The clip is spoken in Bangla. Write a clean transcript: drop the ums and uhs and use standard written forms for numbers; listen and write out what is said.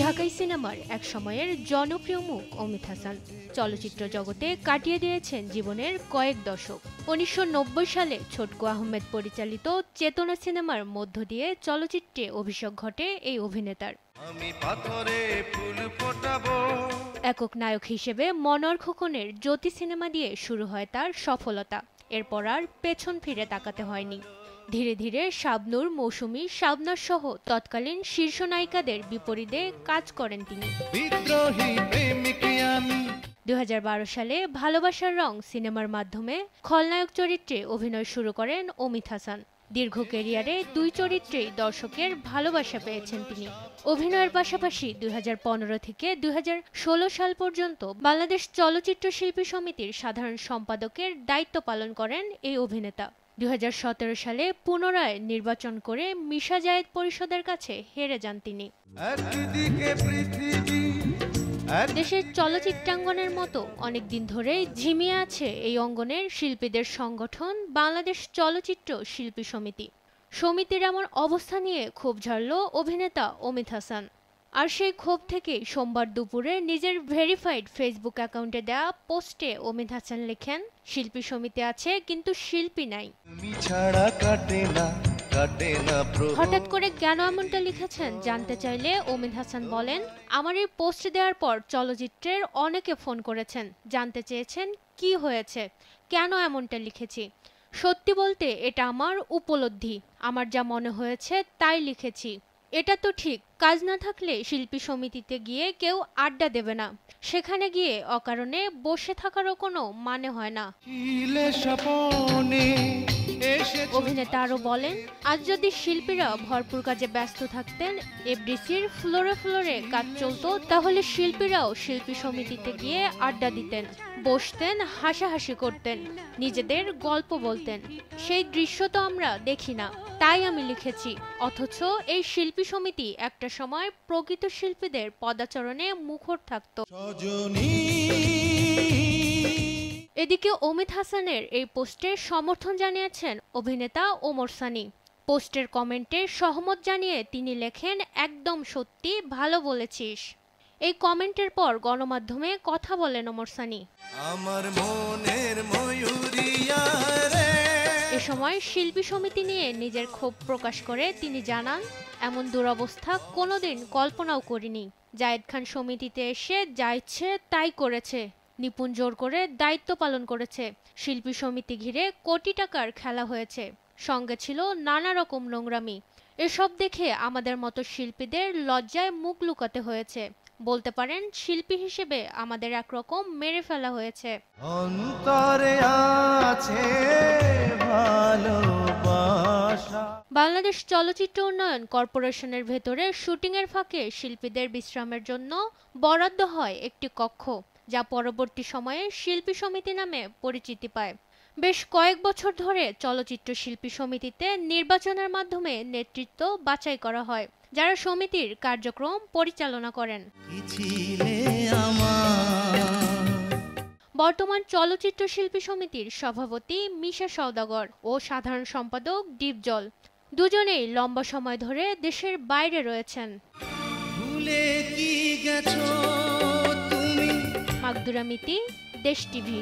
ঢাকাই সিনেমার এক সময়ের জনপ্রিয় মুখ অমিত হাসান চলচ্চিত্র জগতে কাটিয়ে দিয়েছেন জীবনের কয়েক দশক। ১৯৯০ সালে ছোটকু আহমেদ পরিচালিত চেতনা সিনেমার মধ্য দিয়ে চলচ্চিত্রে অভিষেক ঘটে এই অভিনেতার। একক নায়ক হিসেবে মনোয়ার খোকনের জ্যোতি সিনেমা দিয়ে শুরু হয় তার সফলতা। এরপর আর পেছন ফিরে তাকাতে হয়নি। ধীরে ধীরে শাবনূর, মৌসুমী, শাবনাজ সহ তৎকালীন শীর্ষ নায়িকাদের বিপরীতে কাজ করেন তিনি। ২০১২ সালে ভালোবাসার রং সিনেমার মাধ্যমে খলনায়ক চরিত্রে অভিনয় শুরু করেন অমিত হাসান। দীর্ঘ ক্যারিয়ারে দুই চরিত্রেই দর্শকের ভালোবাসা পেয়েছেন তিনি। অভিনয়ের পাশাপাশি ২০১৫ থেকে ২০১৬ সাল পর্যন্ত বাংলাদেশ চলচ্চিত্র শিল্পী সমিতির সাধারণ সম্পাদকের দায়িত্ব পালন করেন এই অভিনেতা। ২০১৭ সালে পুনরায় নির্বাচন করে মিশা জায়েদ পরিষদের কাছে হেরে যান তিনি। দেশের চলচ্চিত্রাঙ্গনের মতো অনেকদিন ধরেই ঝিমিয়ে আছে এই অঙ্গনের শিল্পীদের সংগঠন বাংলাদেশ চলচ্চিত্র শিল্পী সমিতি। সমিতির এমন অবস্থা নিয়ে ক্ষোভ ঝাড়ল অভিনেতা অমিত হাসান। আর সেই ক্ষোভ থেকেই সোমবার দুপুরে নিজের ভেরিফাইড ফেসবুক অ্যাকাউন্টে দেওয়া পোস্টে অমিত হাসান লেখেন, শিল্পী সমিতি আছে কিন্তু শিল্পী নাই। হঠাৎ করে কেন এমনটা লিখেছেন জানতে চাইলে অমিত হাসান বলেন, আমার এই পোস্ট দেওয়ার পর চলচ্চিত্রের অনেকে ফোন করেছেন, জানতে চেয়েছেন কি হয়েছে, কেন এমনটা লিখেছি। সত্যি বলতে এটা আমার উপলব্ধি, আমার যা মনে হয়েছে তাই লিখেছি। এটা তো ঠিক, কাজ না থাকলে শিল্পী সমিতিতে গিয়ে কেউ আড্ডা দেবে না, সেখানে গিয়ে অকারণে বসে থাকারও কোনো মানে হয় না। অভিনেতা আরও বলেন, আজ যদি শিল্পীরা ভরপুর কাজে ব্যস্ত থাকতেন, এফডিসির ফ্লোরে ফ্লোরে কাজ চলতো, তাহলে শিল্পীরাও শিল্পী সমিতিতে গিয়ে আড্ডা দিতেন, বসতেন, হাসাহাসি করতেন, নিজেদের গল্প বলতেন। সেই দৃশ্য তো আমরা দেখি না, তাই আমি লিখেছি। অথচ এই শিল্পী সমিতি একটা সময় প্রকৃত শিল্পীদের পদাচরণে মুখর থাকত। এদিকে অমিত হাসানের এই পোস্টে সমর্থন জানিয়েছেন অভিনেতা ওমর সানি। পোস্টের কমেন্টে সহমত জানিয়ে তিনি লেখেন, একদম সত্যি, ভালো বলেছিস। এই কমেন্টের পর গণমাধ্যমে কথা বলেন ওমর সানি। এ সময় শিল্পী সমিতি নিয়ে নিজের ক্ষোভ প্রকাশ করে তিনি জানান, এমন দুরবস্থা কোনোদিন কল্পনাও করিনি। জায়েদ খান সমিতিতে এসে যা ইচ্ছে তাই করেছে, নিপুণ জোর করে দায়িত্ব পালন করেছে। শিল্পী সমিতি ঘিরে কোটি টাকার খেলা হয়েছে, সঙ্গে ছিল নানা রকম নোংরামি। এসব দেখে আমাদের মতো শিল্পীদের লজ্জায় মুখ লুকাতে হয়েছে। বলতে পারেন শিল্পী হিসেবে আমাদের একরকম মেরে ফেলা হয়েছে। বাংলাদেশ চলচ্চিত্র উন্নয়ন কর্পোরেশনের ভেতরে শুটিংয়ের ফাঁকে শিল্পীদের বিশ্রামের জন্য বরাদ্দ হয় একটি কক্ষ, যা পরবর্তী সময়ে শিল্পী সমিতি নামে পরিচিতি পায়। বেশ কয়েক বছর ধরে চলচ্চিত্র শিল্পী সমিতিতে নির্বাচনের মাধ্যমে নেতৃত্ব বাছাই করা হয়, যারা সমিতির কার্যক্রম পরিচালনা করেন। বর্তমান চলচ্চিত্র শিল্পী সমিতির সভাপতি মিশা সওদাগর ও সাধারণ সম্পাদক ডিপজল দুজনেই লম্বা সময় ধরে দেশের বাইরে রয়েছেন। মাকদুরা মিতি, দেশ টিভি।